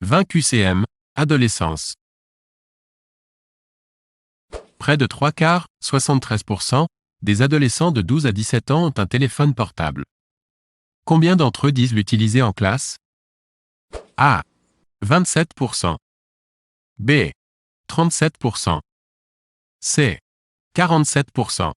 20 QCM, adolescence. Près de 3/4, 73%, des adolescents de 12 à 17 ans ont un téléphone portable. Combien d'entre eux disent l'utiliser en classe? A. 27%. B. 37%. C. 47%.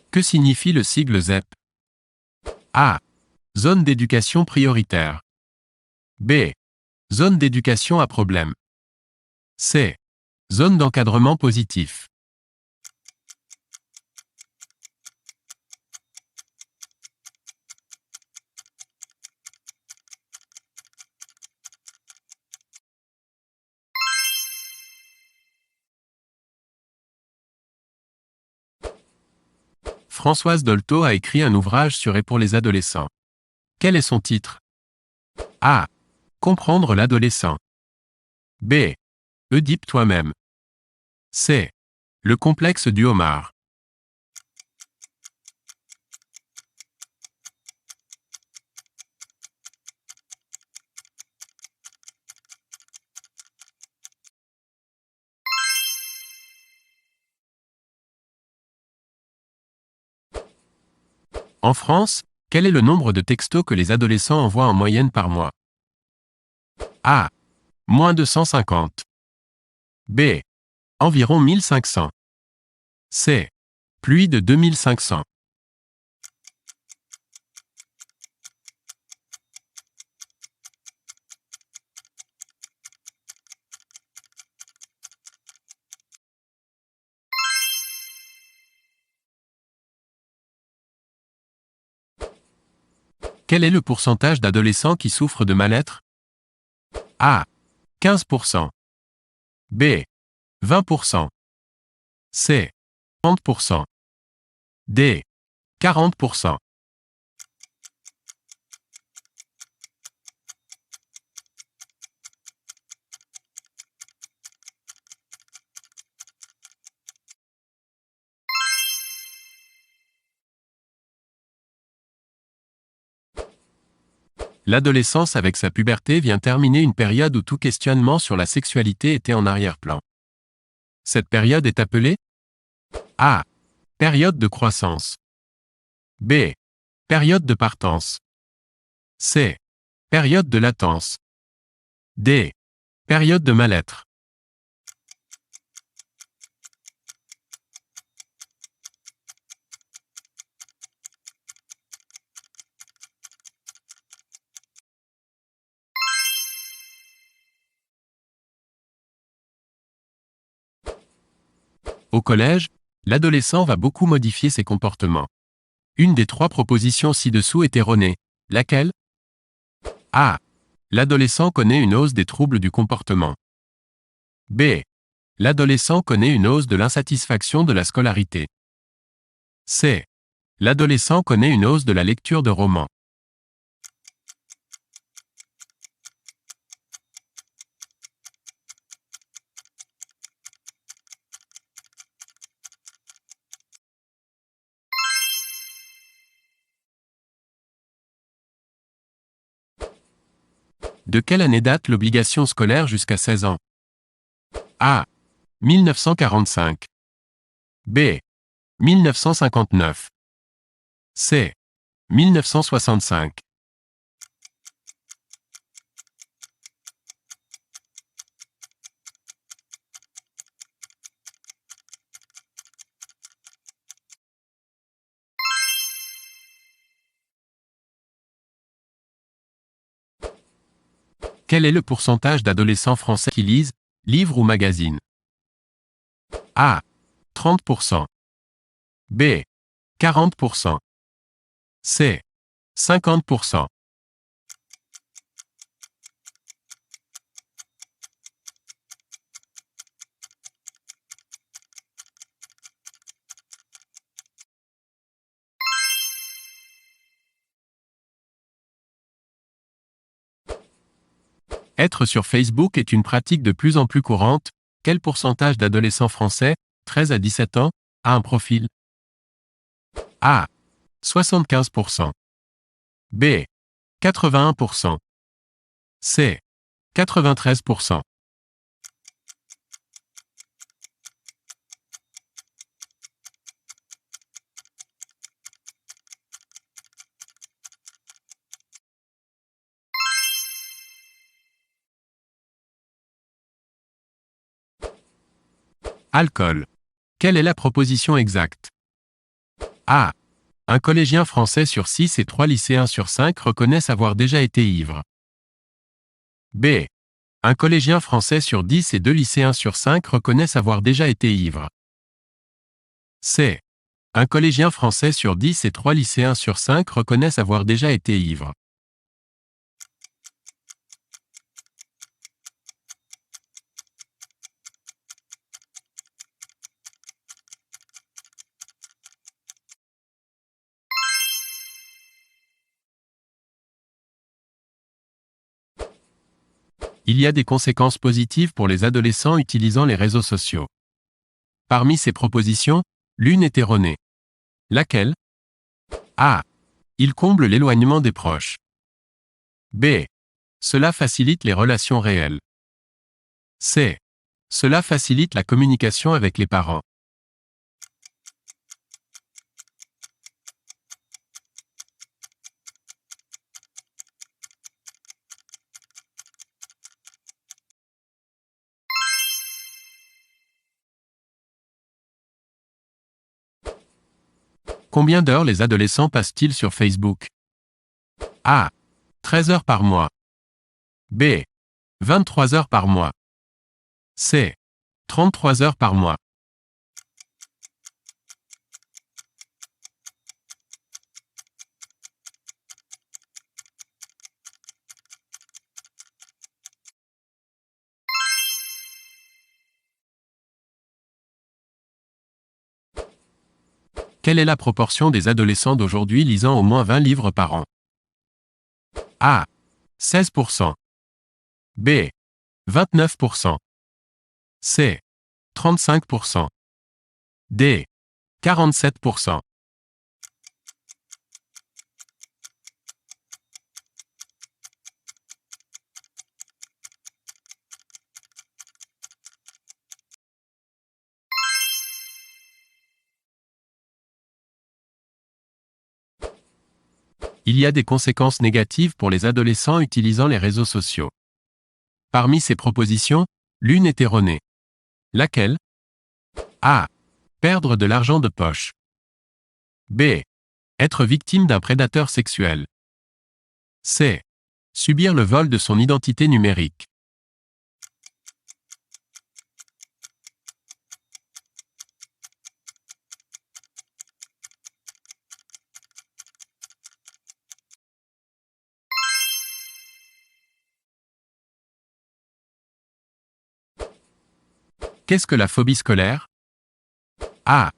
Que signifie le sigle ZEP? A. Zone d'éducation prioritaire. B. Zone d'éducation à problème. C. Zone d'encadrement positif. Françoise Dolto a écrit un ouvrage sur et pour les adolescents. Quel est son titre? A. Comprendre l'adolescent. B. Oedipe toi-même. C. Le complexe du homard. En France, quel est le nombre de textos que les adolescents envoient en moyenne par mois? A. Moins de 150. B. Environ 1500. C. Plus de 2500. Quel est le pourcentage d'adolescents qui souffrent de mal-être? A. 15%. B. 20%. C. 30%. D. 40%. L'adolescence avec sa puberté vient terminer une période où tout questionnement sur la sexualité était en arrière-plan. Cette période est appelée A. Période de croissance. B. Période de partance. C. Période de latence. D. Période de mal-être. Au collège, l'adolescent va beaucoup modifier ses comportements. Une des 3 propositions ci-dessous est erronée. Laquelle? A. L'adolescent connaît une hausse des troubles du comportement. B. L'adolescent connaît une hausse de l'insatisfaction de la scolarité. C. L'adolescent connaît une hausse de la lecture de romans. De quelle année date l'obligation scolaire jusqu'à 16 ans? A. 1945. B. 1959. C. 1965. Quel est le pourcentage d'adolescents français qui lisent, livres ou magazines? A. 30%. B. 40%. C. 50%. Être sur Facebook est une pratique de plus en plus courante. Quel pourcentage d'adolescents français, 13 à 17 ans, a un profil? A. 75%. B. 81%. C. 93%. Alcool. Quelle est la proposition exacte? A. Un collégien français sur 6 et 3 lycéens sur 5 reconnaissent avoir déjà été ivres. B. Un collégien français sur 10 et 2 lycéens sur 5 reconnaissent avoir déjà été ivres. C. Un collégien français sur 10 et 3 lycéens sur 5 reconnaissent avoir déjà été ivres. Il y a des conséquences positives pour les adolescents utilisant les réseaux sociaux. Parmi ces propositions, l'une est erronée. Laquelle? A. Il comble l'éloignement des proches. B. Cela facilite les relations réelles. C. Cela facilite la communication avec les parents. Combien d'heures les adolescents passent-ils sur Facebook? A. 13 heures par mois. B. 23 heures par mois. C. 33 heures par mois. Quelle est la proportion des adolescents d'aujourd'hui lisant au moins 20 livres par an? A. 16%. B. 29%. C. 35%. D. 47%. Il y a des conséquences négatives pour les adolescents utilisant les réseaux sociaux. Parmi ces propositions, l'une est erronée. Laquelle? A. Perdre de l'argent de poche. B. Être victime d'un prédateur sexuel. C. Subir le vol de son identité numérique. Qu'est-ce que la phobie scolaire? A.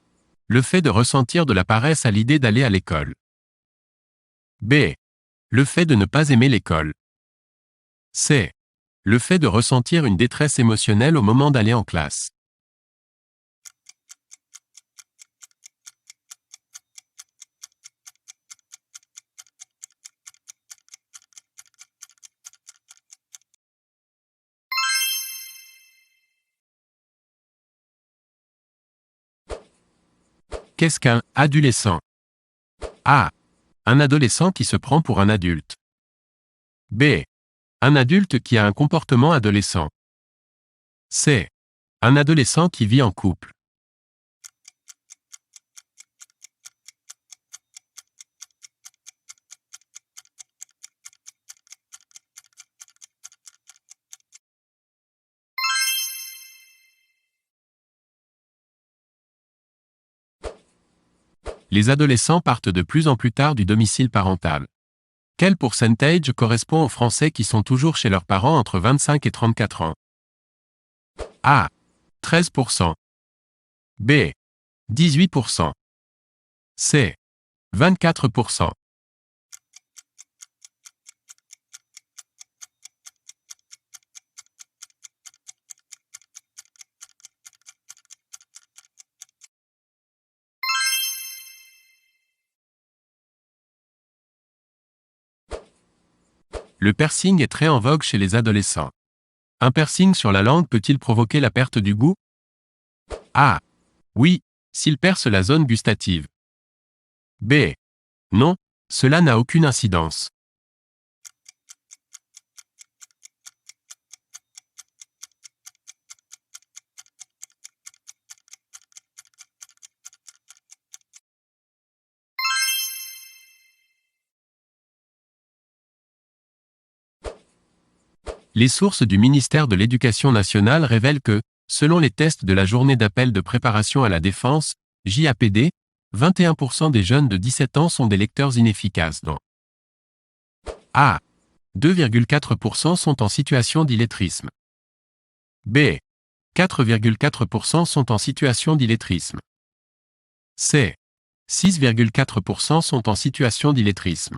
Le fait de ressentir de la paresse à l'idée d'aller à l'école. B. Le fait de ne pas aimer l'école. C. Le fait de ressentir une détresse émotionnelle au moment d'aller en classe. Qu'est-ce qu'un adolescent? A. Un adolescent qui se prend pour un adulte. B. Un adulte qui a un comportement adolescent. C. Un adolescent qui vit en couple. Les adolescents partent de plus en plus tard du domicile parental. Quel pourcentage correspond aux Français qui sont toujours chez leurs parents entre 25 et 34 ans? A. 13%. B. 18%. C. 24%. Le piercing est très en vogue chez les adolescents. Un piercing sur la langue peut-il provoquer la perte du goût? A. Oui, s'il perce la zone gustative. B. Non, cela n'a aucune incidence. Les sources du ministère de l'Éducation nationale révèlent que, selon les tests de la journée d'appel de préparation à la défense, JAPD, 21% des jeunes de 17 ans sont des lecteurs inefficaces dont A. 2,4% sont en situation d'illettrisme. B. 4,4% sont en situation d'illettrisme. C. 6,4% sont en situation d'illettrisme.